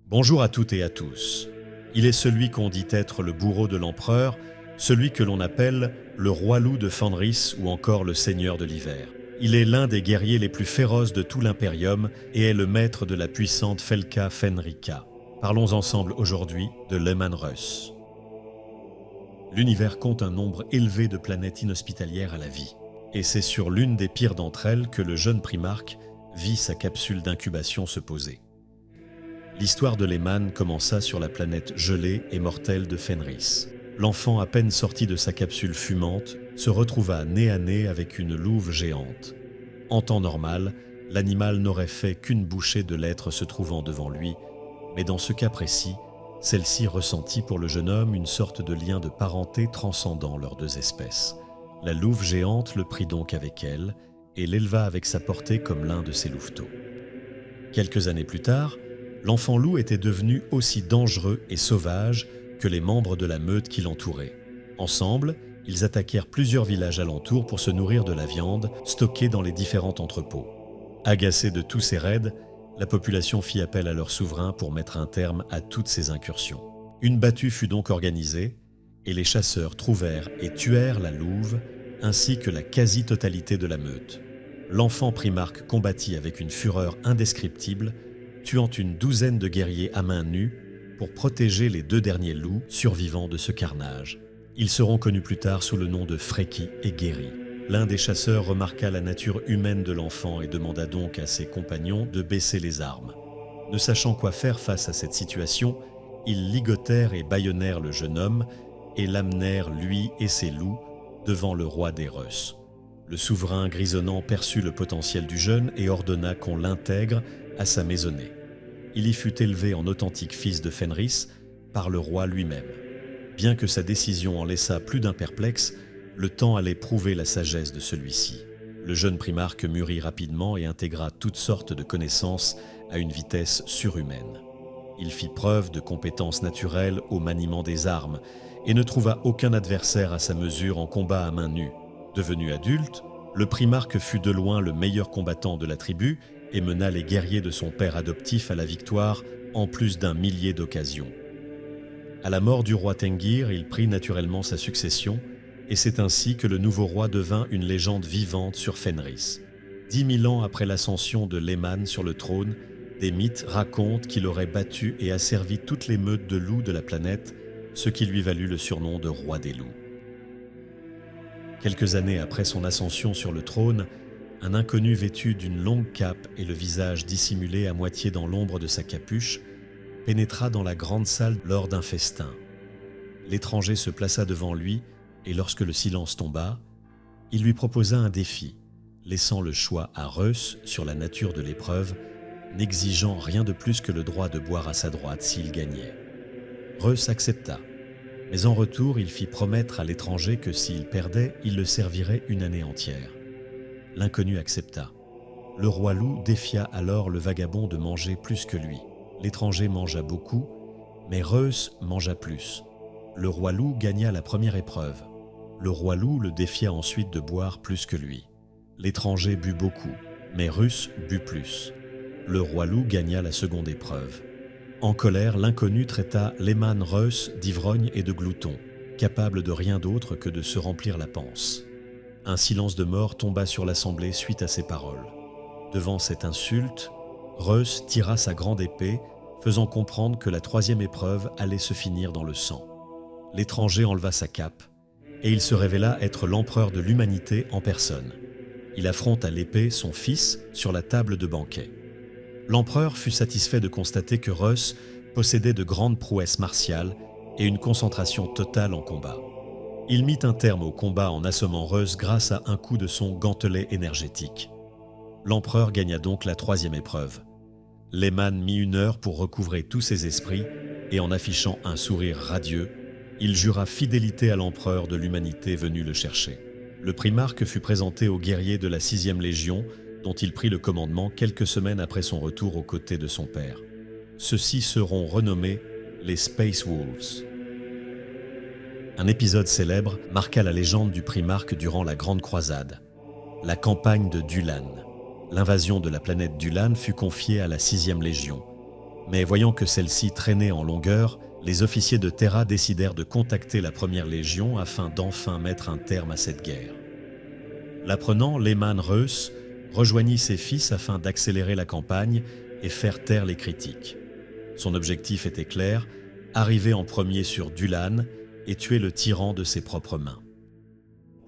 Bonjour à toutes et à tous. Il est celui qu'on dit être le bourreau de l'empereur, celui que l'on appelle le roi loup de Fenris ou encore le seigneur de l'hiver. Il est l'un des guerriers les plus féroces de tout l'impérium et est le maître de la puissante Felka Fenrika. Parlons ensemble aujourd'hui de Leman Russ. L'univers compte un nombre élevé de planètes inhospitalières à la vie. Et c'est sur l'une des pires d'entre elles que le jeune primarque vit sa capsule d'incubation se poser. L'histoire de Leman commença sur la planète gelée et mortelle de Fenris. L'enfant à peine sorti de sa capsule fumante se retrouva nez à nez avec une louve géante. En temps normal, l'animal n'aurait fait qu'une bouchée de l'être se trouvant devant lui, mais dans ce cas précis, celle-ci ressentit pour le jeune homme une sorte de lien de parenté transcendant leurs deux espèces. La louve géante le prit donc avec elle et l'éleva avec sa portée comme l'un de ses louveteaux. Quelques années plus tard, l'enfant loup était devenu aussi dangereux et sauvage que les membres de la meute qui l'entouraient. Ensemble, ils attaquèrent plusieurs villages alentours pour se nourrir de la viande stockée dans les différents entrepôts. Agacés de tous ces raids, la population fit appel à leur souverain pour mettre un terme à toutes ces incursions. Une battue fut donc organisée et les chasseurs trouvèrent et tuèrent la louve ainsi que la quasi-totalité de la meute. L'enfant primarque combattit avec une fureur indescriptible, tuant une douzaine de guerriers à main nue pour protéger les deux derniers loups survivants de ce carnage. Ils seront connus plus tard sous le nom de Freki et Geri. L'un des chasseurs remarqua la nature humaine de l'enfant et demanda donc à ses compagnons de baisser les armes. Ne sachant quoi faire face à cette situation, ils ligotèrent et bâillonnèrent le jeune homme et l'amenèrent, lui et ses loups, devant le roi des Russ. Le souverain grisonnant perçut le potentiel du jeune et ordonna qu'on l'intègre à sa maisonnée. Il y fut élevé en authentique fils de Fenris par le roi lui-même. Bien que sa décision en laissa plus d'un perplexe, le temps allait prouver la sagesse de celui-ci. Le jeune primarque mûrit rapidement et intégra toutes sortes de connaissances à une vitesse surhumaine. Il fit preuve de compétences naturelles au maniement des armes et ne trouva aucun adversaire à sa mesure en combat à main nue. Devenu adulte, le primarque fut de loin le meilleur combattant de la tribu et mena les guerriers de son père adoptif à la victoire en plus d'un millier d'occasions. À la mort du roi Tengir, il prit naturellement sa succession et c'est ainsi que le nouveau roi devint une légende vivante sur Fenris. 10 000 ans après l'ascension de Leman sur le trône, des mythes racontent qu'il aurait battu et asservi toutes les meutes de loups de la planète, ce qui lui valut le surnom de roi des loups. Quelques années après son ascension sur le trône, un inconnu vêtu d'une longue cape et le visage dissimulé à moitié dans l'ombre de sa capuche pénétra dans la grande salle lors d'un festin. L'étranger se plaça devant lui et lorsque le silence tomba, il lui proposa un défi, laissant le choix à Russ sur la nature de l'épreuve, n'exigeant rien de plus que le droit de boire à sa droite s'il gagnait. Russ accepta, mais en retour il fit promettre à l'étranger que s'il perdait, il le servirait une année entière. L'inconnu accepta. Le roi loup défia alors le vagabond de manger plus que lui. L'étranger mangea beaucoup, mais Russ mangea plus. Le roi loup gagna la première épreuve. Le roi loup le défia ensuite de boire plus que lui. L'étranger but beaucoup, mais Russ but plus. Le roi loup gagna la seconde épreuve. En colère, l'inconnu traita Leman Russ d'ivrogne et de glouton, capable de rien d'autre que de se remplir la panse. Un silence de mort tomba sur l'assemblée suite à ces paroles. Devant cette insulte, Russ tira sa grande épée, faisant comprendre que la troisième épreuve allait se finir dans le sang. L'étranger enleva sa cape, et il se révéla être l'empereur de l'humanité en personne. Il affronte à l'épée son fils sur la table de banquet. L'empereur fut satisfait de constater que Russ possédait de grandes prouesses martiales et une concentration totale en combat. Il mit un terme au combat en assommant Russ grâce à un coup de son gantelet énergétique. L'empereur gagna donc la troisième épreuve. Leman mit 1 heure pour recouvrer tous ses esprits et en affichant un sourire radieux, il jura fidélité à l'empereur de l'humanité venu le chercher. Le primarque fut présenté aux guerriers de la 6e Légion, dont il prit le commandement quelques semaines après son retour aux côtés de son père. Ceux-ci seront renommés les Space Wolves. Un épisode célèbre marqua la légende du primarque durant la Grande Croisade, la campagne de Dulan. L'invasion de la planète Dulan fut confiée à la 6e Légion. Mais voyant que celle-ci traînait en longueur, les officiers de Terra décidèrent de contacter la Première Légion afin d'enfin mettre un terme à cette guerre. L'apprenant, Lehman Russ rejoignit ses fils afin d'accélérer la campagne et faire taire les critiques. Son objectif était clair, arriver en premier sur Dulan et tuer le tyran de ses propres mains.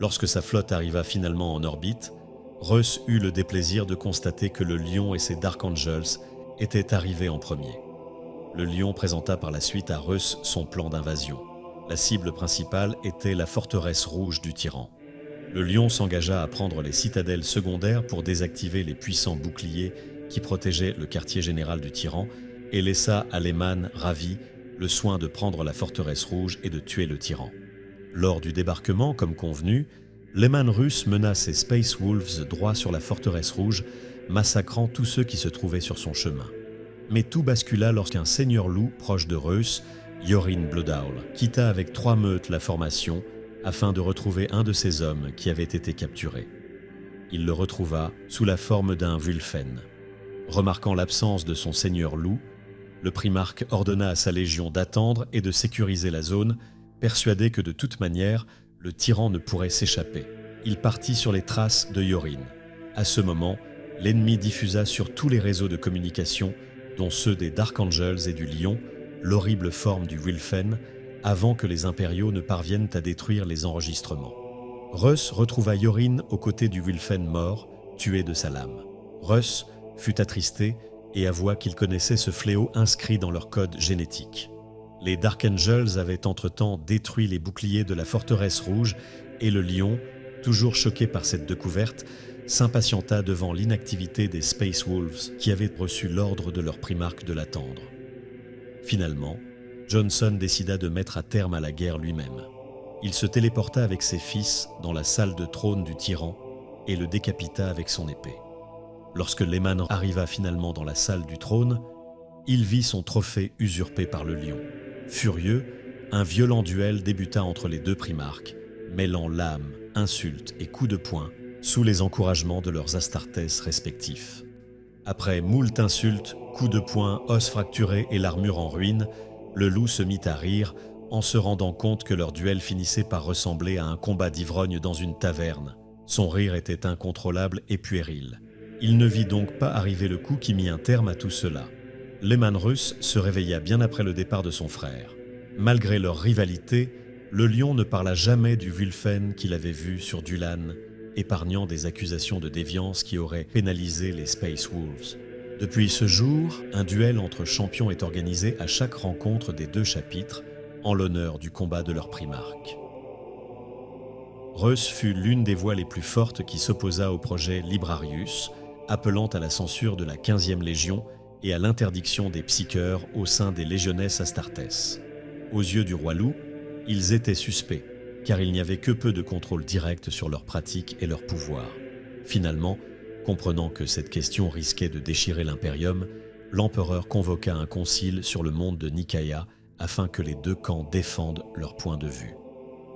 Lorsque sa flotte arriva finalement en orbite, Russ eut le déplaisir de constater que le Lion et ses Dark Angels étaient arrivés en premier. Le Lion présenta par la suite à Russ son plan d'invasion. La cible principale était la forteresse rouge du tyran. Le Lion s'engagea à prendre les citadelles secondaires pour désactiver les puissants boucliers qui protégeaient le quartier général du tyran et laissa à Lehman, ravi, le soin de prendre la forteresse rouge et de tuer le tyran. Lors du débarquement, comme convenu, Lehman Russ mena ses Space Wolves droit sur la forteresse rouge, massacrant tous ceux qui se trouvaient sur son chemin. Mais tout bascula lorsqu'un seigneur loup proche de Russ, Yorin Bloodowl, quitta avec 3 meutes la formation afin de retrouver un de ses hommes qui avait été capturé. Il le retrouva sous la forme d'un Wulfen. Remarquant l'absence de son seigneur loup, le primarque ordonna à sa légion d'attendre et de sécuriser la zone, persuadé que de toute manière, le tyran ne pourrait s'échapper. Il partit sur les traces de Yorin. À ce moment, l'ennemi diffusa sur tous les réseaux de communication, dont ceux des Dark Angels et du Lion, l'horrible forme du Wulfen, avant que les impériaux ne parviennent à détruire les enregistrements. Russ retrouva Yorin aux côtés du Wulfen mort, tué de sa lame. Russ fut attristé et avoua qu'il connaissait ce fléau inscrit dans leur code génétique. Les Dark Angels avaient entre-temps détruit les boucliers de la forteresse rouge et le Lion, toujours choqué par cette découverte, s'impatienta devant l'inactivité des Space Wolves qui avaient reçu l'ordre de leur primarque de l'attendre. Finalement, Johnson décida de mettre à terme à la guerre lui-même. Il se téléporta avec ses fils dans la salle de trône du tyran et le décapita avec son épée. Lorsque Lehman arriva finalement dans la salle du trône, il vit son trophée usurpé par le Lion. Furieux, un violent duel débuta entre les deux primarques, mêlant lames, insultes et coups de poing sous les encouragements de leurs Astartes respectifs. Après moult insultes, coups de poing, os fracturés et l'armure en ruine, le loup se mit à rire en se rendant compte que leur duel finissait par ressembler à un combat d'ivrogne dans une taverne. Son rire était incontrôlable et puéril. Il ne vit donc pas arriver le coup qui mit un terme à tout cela. Lehman Russ se réveilla bien après le départ de son frère. Malgré leur rivalité, le Lion ne parla jamais du Wulfen qu'il avait vu sur Dulan, épargnant des accusations de déviance qui auraient pénalisé les Space Wolves. Depuis ce jour, un duel entre champions est organisé à chaque rencontre des 2 chapitres, en l'honneur du combat de leur primarque. Russ fut l'une des voix les plus fortes qui s'opposa au projet Librarius, appelant à la censure de la 15e Légion et à l'interdiction des psycheurs au sein des Legiones Astartes. Aux yeux du roi loup, ils étaient suspects, car il n'y avait que peu de contrôle direct sur leurs pratiques et leurs pouvoirs. Finalement, comprenant que cette question risquait de déchirer l'Imperium, l'empereur convoqua un concile sur le monde de Nicaea afin que les 2 camps défendent leur point de vue.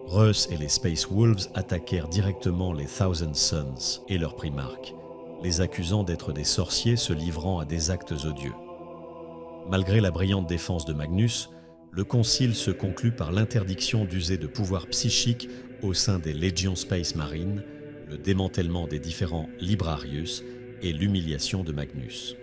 Russ et les Space Wolves attaquèrent directement les Thousand Sons et leur primarque, les accusant d'être des sorciers se livrant à des actes odieux. Malgré la brillante défense de Magnus, le concile se conclut par l'interdiction d'user de pouvoirs psychiques au sein des Légions Space Marine, le démantèlement des différents Librarius et l'humiliation de Magnus.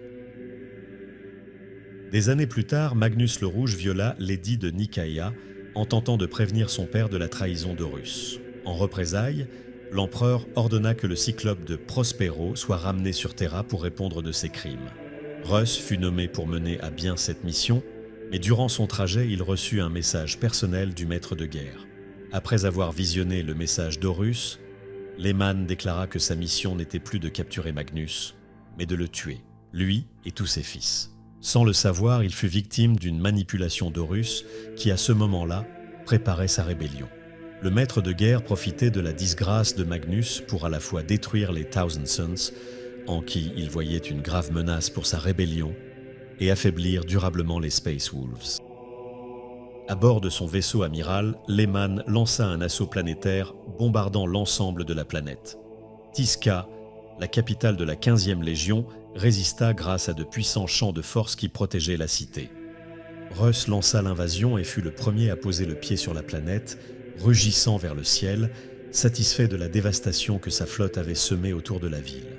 Des années plus tard, Magnus le Rouge viola l'édit de Nicaea en tentant de prévenir son père de la trahison d'Horus. En représailles, l'empereur ordonna que le cyclope de Prospero soit ramené sur Terra pour répondre de ses crimes. Russ fut nommé pour mener à bien cette mission, mais durant son trajet, il reçut un message personnel du maître de guerre. Après avoir visionné le message d'Horus, Lehman déclara que sa mission n'était plus de capturer Magnus, mais de le tuer, lui et tous ses fils. Sans le savoir, il fut victime d'une manipulation d'Horus qui, à ce moment-là, préparait sa rébellion. Le maître de guerre profitait de la disgrâce de Magnus pour à la fois détruire les Thousand Sons, en qui il voyait une grave menace pour sa rébellion, et affaiblir durablement les Space Wolves. À bord de son vaisseau amiral, Lehman lança un assaut planétaire bombardant l'ensemble de la planète. Tisca, la capitale de la 15e Légion, résista grâce à de puissants champs de force qui protégeaient la cité. Russ lança l'invasion et fut le premier à poser le pied sur la planète, rugissant vers le ciel, satisfait de la dévastation que sa flotte avait semée autour de la ville.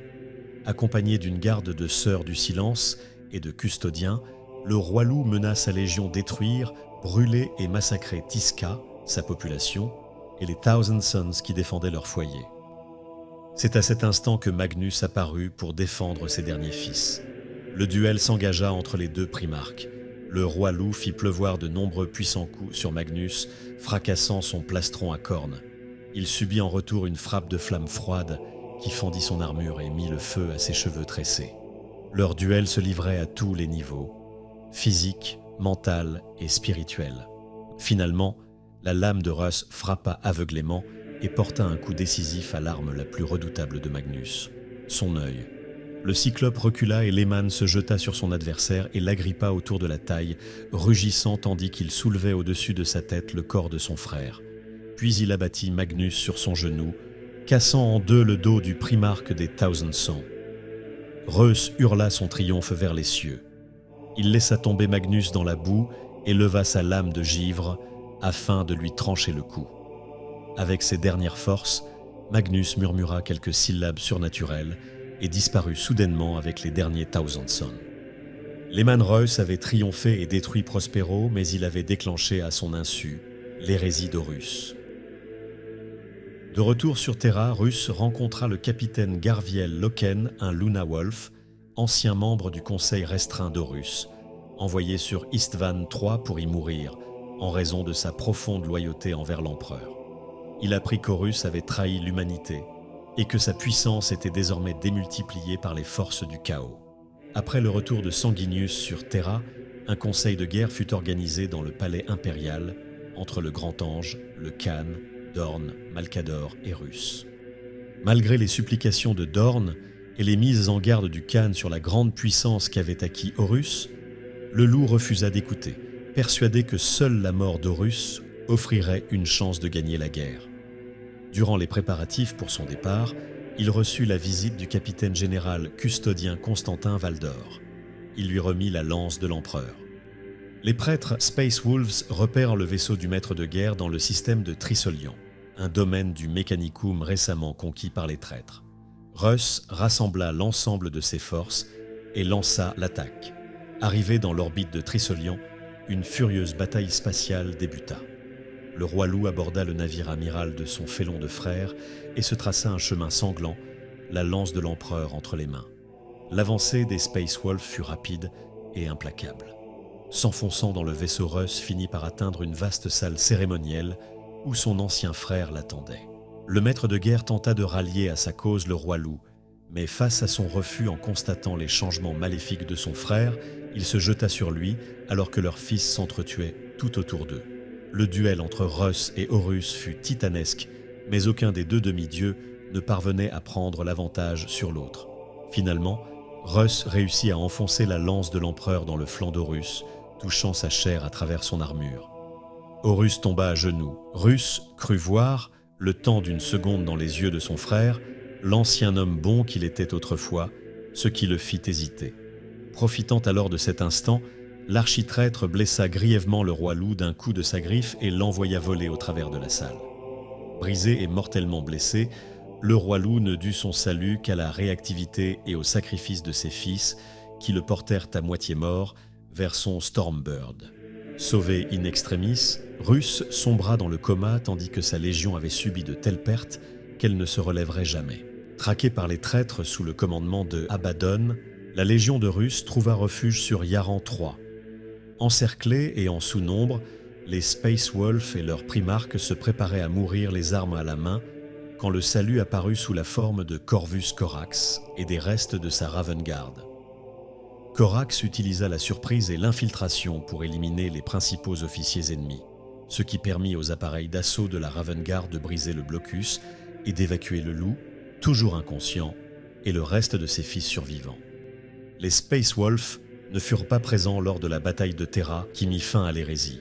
Accompagné d'une garde de sœurs du silence et de custodiens, le roi loup mena sa légion détruire, brûler et massacrer Tiska, sa population, et les Thousand Sons qui défendaient leur foyer. C'est à cet instant que Magnus apparut pour défendre ses derniers fils. Le duel s'engagea entre les deux primarques. Le roi loup fit pleuvoir de nombreux puissants coups sur Magnus, fracassant son plastron à cornes. Il subit en retour une frappe de flamme froide qui fendit son armure et mit le feu à ses cheveux tressés. Leur duel se livrait à tous les niveaux, physique, mental et spirituel. Finalement, la lame de Russ frappa aveuglément et porta un coup décisif à l'arme la plus redoutable de Magnus, son œil. Le cyclope recula et Lehman se jeta sur son adversaire et l'agrippa autour de la taille, rugissant tandis qu'il soulevait au-dessus de sa tête le corps de son frère. Puis il abattit Magnus sur son genou, cassant en deux le dos du primarque des Thousand Sons. Russ hurla son triomphe vers les cieux. Il laissa tomber Magnus dans la boue et leva sa lame de givre afin de lui trancher le cou. Avec ses dernières forces, Magnus murmura quelques syllabes surnaturelles et disparut soudainement avec les derniers Thousand Sons. Lehman Russ avait triomphé et détruit Prospero, mais il avait déclenché à son insu l'hérésie d'Horus. De retour sur Terra, Russ rencontra le capitaine Garviel Loken, un Luna Wolf, ancien membre du conseil restreint d'Horus, envoyé sur Istvan III pour y mourir, en raison de sa profonde loyauté envers l'empereur. Il apprit qu'Horus avait trahi l'humanité et que sa puissance était désormais démultipliée par les forces du chaos. Après le retour de Sanguinius sur Terra, un conseil de guerre fut organisé dans le palais impérial entre le Grand Ange, le Khan, Dorn, Malcador et Russ. Malgré les supplications de Dorn et les mises en garde du Khan sur la grande puissance qu'avait acquis Horus, le loup refusa d'écouter, persuadé que seule la mort d'Horus offrirait une chance de gagner la guerre. Durant les préparatifs pour son départ, il reçut la visite du capitaine général custodien Constantin Valdor. Il lui remit la lance de l'empereur. Les prêtres Space Wolves repèrent le vaisseau du maître de guerre dans le système de Trisolian, un domaine du Mechanicum récemment conquis par les traîtres. Russ rassembla l'ensemble de ses forces et lança l'attaque. Arrivé dans l'orbite de Trisolian, une furieuse bataille spatiale débuta. Le roi loup aborda le navire amiral de son félon de frère et se traça un chemin sanglant, la lance de l'empereur entre les mains. L'avancée des Space Wolves fut rapide et implacable. S'enfonçant dans le vaisseau, Russ finit par atteindre une vaste salle cérémonielle où son ancien frère l'attendait. Le maître de guerre tenta de rallier à sa cause le roi loup, mais face à son refus en constatant les changements maléfiques de son frère, il se jeta sur lui alors que leur fils s'entretuait tout autour d'eux. Le duel entre Russ et Horus fut titanesque, mais aucun des deux demi-dieux ne parvenait à prendre l'avantage sur l'autre. Finalement, Russ réussit à enfoncer la lance de l'empereur dans le flanc d'Horus, touchant sa chair à travers son armure. Horus tomba à genoux. Russ crut voir, le temps d'une seconde dans les yeux de son frère, l'ancien homme bon qu'il était autrefois, ce qui le fit hésiter. Profitant alors de cet instant, l'architraître blessa grièvement le roi loup d'un coup de sa griffe et l'envoya voler au travers de la salle. Brisé et mortellement blessé, le roi loup ne dut son salut qu'à la réactivité et au sacrifice de ses fils qui le portèrent à moitié mort vers son Stormbird. Sauvé in extremis, Russ sombra dans le coma tandis que sa légion avait subi de telles pertes qu'elle ne se relèverait jamais. Traquée par les traîtres sous le commandement de Abaddon, la légion de Russ trouva refuge sur Yaran III. Encerclés et en sous-nombre, les Space Wolves et leurs primarques se préparaient à mourir les armes à la main quand le salut apparut sous la forme de Corvus Corax et des restes de sa Raven Guard. Corax utilisa la surprise et l'infiltration pour éliminer les principaux officiers ennemis, ce qui permit aux appareils d'assaut de la Raven Guard de briser le blocus et d'évacuer le loup, toujours inconscient, et le reste de ses fils survivants. Les Space Wolves ne furent pas présents lors de la bataille de Terra qui mit fin à l'hérésie.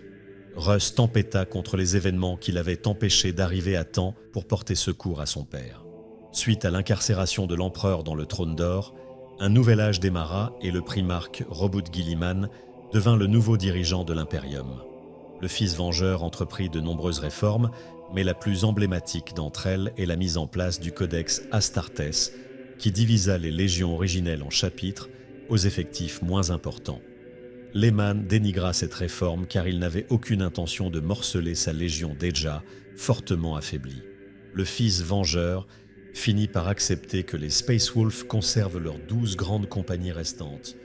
Russ tempêta contre les événements qui l'avaient empêché d'arriver à temps pour porter secours à son père. Suite à l'incarcération de l'empereur dans le trône d'or, Un nouvel âge démarra et le primarque Robert Guilliman devint le nouveau dirigeant de l'Imperium. Le fils vengeur entreprit de nombreuses réformes, mais la plus emblématique d'entre elles est la mise en place du codex Astartes, qui divisa les légions originelles en chapitres aux effectifs moins importants. Lehman dénigra cette réforme car il n'avait aucune intention de morceler sa légion déjà fortement affaiblie. Le fils vengeur finit par accepter que les Space Wolves conservent leurs 12 grandes compagnies restantes.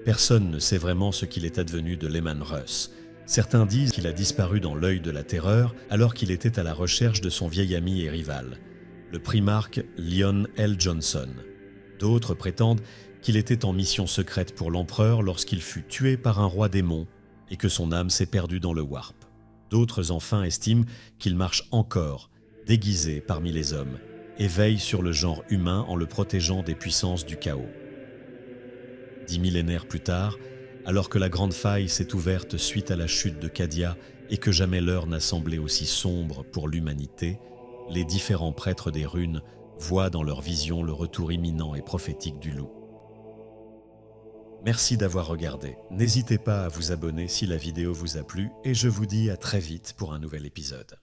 Personne ne sait vraiment ce qu'il est advenu de Lehman Russ. Certains disent qu'il a disparu dans l'œil de la terreur alors qu'il était à la recherche de son vieil ami et rival, le primarque Leon L. Johnson. D'autres prétendent qu'il était en mission secrète pour l'empereur lorsqu'il fut tué par un roi démon et que son âme s'est perdue dans le Warp. D'autres enfin estiment qu'il marche encore, déguisé parmi les hommes, et veille sur le genre humain en le protégeant des puissances du chaos. 10 millénaires plus tard, alors que la grande faille s'est ouverte suite à la chute de Cadia et que jamais l'heure n'a semblé aussi sombre pour l'humanité, les différents prêtres des runes voient dans leur vision le retour imminent et prophétique du loup. Merci d'avoir regardé. N'hésitez pas à vous abonner si la vidéo vous a plu et je vous dis à très vite pour un nouvel épisode.